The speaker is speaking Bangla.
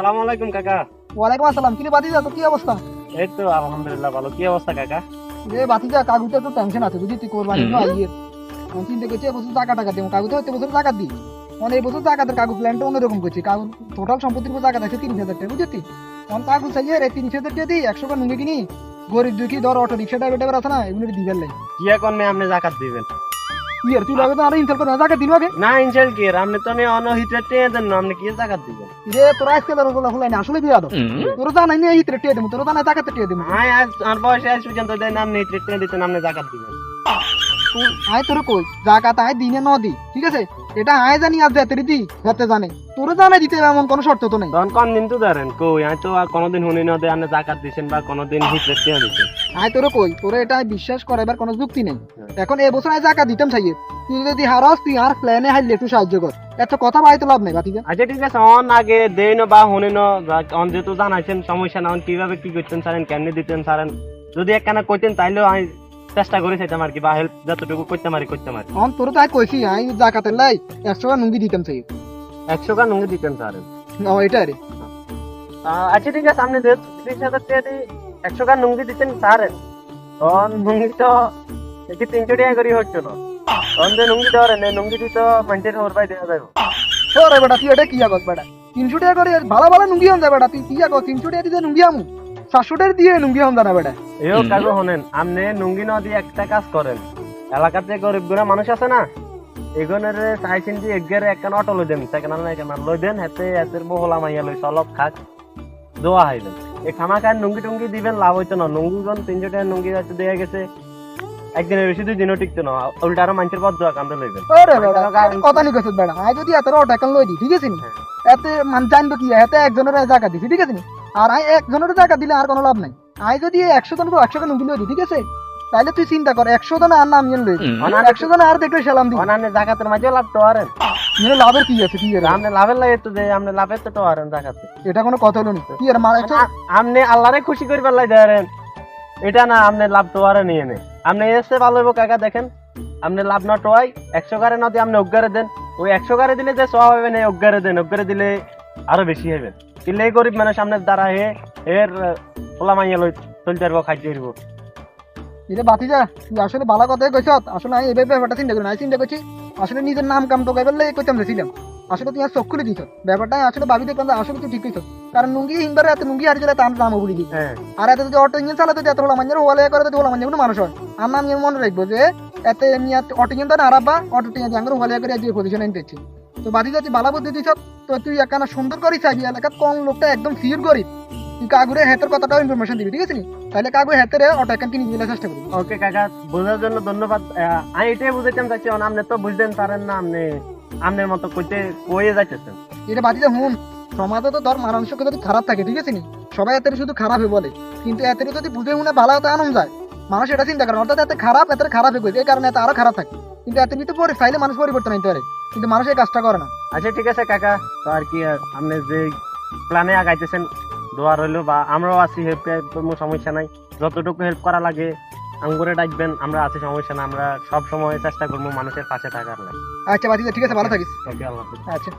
আসসালামু আলাইকুম কাকা। ওয়ালাইকুম আসসালাম। কি রে বাতিজা, তো কি অবস্থা? এই তো আলহামদুলিল্লাহ ভালো। কি অবস্থা কাকা? রে বাতিজা, কাকুতে একটু টেনশন আছে বুঝলি, তুই কোরবানি তো আইয়ে আমি চিন্তা করছি এবছর টাকা দেবো। কাকুতে হচ্ছে বছর টাকা দিই, মানে এই বছর টাকাতে কাকু প্ল্যানটা অন্যরকম করছি। কাকু টোটাল সম্পত্তির উপর টাকা আছে 30,000 টাকা বুঝলি। তখন কাকু চাইয়ে রে 30,000 টাকা দিই, 100 টাকা নুঙ্গি কিনি, গরিব দুঃখী ধর অটো রিক্সা ড্রাইভার আছে না, এগুলো দিবেন লাই। কি এখন আপনি জাকাত দিবেন? কি আর তুই লাগে তো আরো ইনসাল করে টাকা দিন আগে। না ইনশাল কি আর আপনি তো আমি অনহিতে টেনে দেন না, আপনি কি জাকাত দিবেন? রে তোরা আজকে তোর গোলা ফুলাই না আসলে বিয়া দাও, তোর জানাই না এই টিয়া দেবো, তোর জানাই টাকাতে টিয়া দেবো। আয় আজ আর বয়সে আজ পর্যন্ত দেন আপনি টেনে দিতেন, আপনি জাকাত দিবেন। আয় তোর কই জাকাত আয় দিনে ন দি, ঠিক আছে? এটা আয় জানি আর যেতে দি যেতে জানে, তোর জানাই দিতে এমন কোনো শর্ত তো নেই। তখন কোন দিন তো ধরেন কই আমি তো আর কোনোদিন শুনি না যে আপনি জাকাত দিছেন বা কোনোদিন হিটরে টেনে দিছেন। আয় তোর কই তোর এটা বিশ্বাস করাবার কোনো যুক্তি নেই। এখন এবছর আয় জাকাত দিতাম চাইয়ে, তুই যদি হারাস তুই আর প্ল্যানে হাইলে একটু সাহায্য কর, এত কথা বাড়াই তো লাভ নেই বাতিজা। আচ্ছা ঠিক আছে, অন আগে দেই না বা শুনি না, অন যেহেতু জানাইছেন সমস্যা না, অন কিভাবে কি করতেন সারেন, কেমনি দিতেন সারেন, যদি একখানা কইতেন তাইলেও আমি চেষ্টা করে চাইতাম আর কি, বা হেল্প যতটুকু করতে পারি। এখন তোর তো আয় কইছি আই জাকাতের লাই 100 টাকা নুঙ্গি দিতাম চাইয়ে। 100 টাকা নুঙ্গি দিতেন সারেন। ও এটা রে আচ্ছা ঠিক আছে, আপনি 30,000 টাকা দিয়ে 100 টাকা নুঙ্গি দিতেন সারেন। তখন নুঙ্গি তো দেখি 300 টাকা করে হচ্ছে না, তখন যে নুঙ্গি দেওয়ার নেই, নুঙ্গি দিতে মানুষের ওর বাই দেওয়া যাবে। তোর বেটা তুই এটা কি আগত বেটা, 300 টাকা করে ভালো ভালো নুঙ্গি হন যায় বেটা, তুই কি আগত 300 টাকা দিয়ে নুঙ্গি আমু, 700 টাকা দিয়ে নুঙ্গি হন জানা বেটা। এও কাগো শোনেন, আপনি নুঙ্গি না দিয়ে একটা কাজ করেন, এলাকাতে গরিব গুড়া মানুষ আছে না, এগোনের চাইছেন যে এগের একখান অটো লই দেন, সেখানে না এখানে লই দেন, হাতে হাতের বহলা মাইয়া লই চলক খাক দোয়া হাইলেন। এই খামাখান নুঙ্গি টুঙ্গি দিবেন, লাভ হইতো না। নুঙ্গিগণ 300 টাকা নুঙ্গি হয়তো দেয়া গেছে, একদিনের বেশি 2 দিনও টিকতো না, উল্টা আরো মানুষের পথ দোয়া কান্দে লইবেন। ওরে বেটা কথা নি কইছ বেটা, আই যদি এত টাকা লই দি ঠিক আছে নি, এতে মান জানবো কি এতে একজনের জায়গা দিছি ঠিক আছে নি, আর আই একজনের জায়গা দিলে আর কোনো লাভ নাই। আই যদি 100 জন 100 জন নুঙ্গি লই দি ঠিক আছে, তাইলে তুই চিন্তা কর 100 জন আর নাম লই, 100 জন আর দেখলে সালাম দি, অনানে জাকাতের মাঝে লাভ তো আরেন, মানে লাভের কি আছে? কি এর আপনি লাভের লাগে তো যে আপনি লাভের তো আরেন জাকাতে। এটা কোনো কথা হলো নি, কি এর মার আপনি আল্লাহরে খুশি করবার লাই দেন, এটা না আপনি লাভ তো আরে নিয়ে নে। আপনি এসে ভালো হইব কাকা, দেখেন আপনি লাভ না টোয়াই 100 গারে না দিয়ে আপনি অজ্ঞারে দেন, ওই 100 গারে দিলে যে সব হবে না, অজ্ঞারে দেন, অজ্ঞারে দিলে আরো বেশি হবে। কিন্তু এই গরিব মানুষ সামনের দ্বারা এর পোলা মাইয়া লই চলতে পারবো, খাইতে পারবো। এটা বাতিজা তুই আসলে ভালো কথাই কইছ। আসলে আমি এই ব্যাপারটা চিন্তা করি না, চিন্তা করছি আসলে নিজের নাম কাম তো গাইবার লাই কইতাম ছিলাম। আসলে তুই আর চোখ খুলে দিছ ব্যাপারটা, আসলে ভাবি দেখলাম যে আসলে তুই ঠিক কইছ, কারণ নুঙ্গি হিংবারে এত নুঙ্গি হারিয়ে গেলে তার নামও ভুলি দিই। হ্যাঁ আর এত যদি অটো ইঞ্জিন চালাতে এত হলো মাঞ্জার ওয়ালে করে তো হলো মাঞ্জার কোনো মানুষ হয় আর নাম আমি মনে রাখবো যে এতে আমি অটো ইঞ্জিন তো আরাবা অটো টিঞ্জিন আঙ্গুর ওয়ালে করে দিয়ে পজিশন নিতেছি। তো বাতিজা তুই ভালো বুদ্ধি দিছ, তো তুই একখানা সুন্দর করি চাইবি এলাকাত কোন লোকটা একদম ফির করি, তুই কাগুরে হেতের কথাটাও ইনফরমেশন দিবি ঠিক আছে নি, তাহলে কাগু হেতের অটো একখান কিনে দিলে চেষ্টা করবি। ওকে কাকা, বোঝার জন্য ধন্যবাদ। আমি এটাই বুঝাইতাম চাচ্ছি, আপনি তো বুঝতেন পারেন না, আপনি আপনার মতো কইতে কয়ে যাইতেছেন। এটা বাতিজা হুন, সমাজে তো ধর মানসিকতা যদি খারাপ থাকে ঠিক আছে নি, সবাই এতে শুধু খারাপই বলে, কিন্তু এতে যদি বুঝে শুনে ভালো হতে আনন্দ যায়, মানুষ এটা চিন্তা করে অর্থাৎ এতে খারাপ এতে খারাপ হয়ে এই কারণে এতে আরো খারাপ থাকে, কিন্তু এতে নিতে পরে চাইলে মানুষ পরিবর্তন হইতে পারে, কিন্তু মানুষ এই কাজটা করে না। আচ্ছা ঠিক আছে কাকা, তো আর কি আপনি যে প্ল্যানে আগাইতেছেন দোয়া রইলো, বা আমরাও আছি, হেল্প কোনো সমস্যা নাই, যতটুকু হেল্প করা লাগে আঙ্গুরে ডাকবেন, আমরা আছি, সমস্যা না, আমরা সব সময় চেষ্টা করবো মানুষের পাশে থাকার লাগে। আচ্ছা বাতিজা ঠিক আছে, ভালো থাকিস। ওকে, আল্লাহ হাফেজ। আচ্ছা।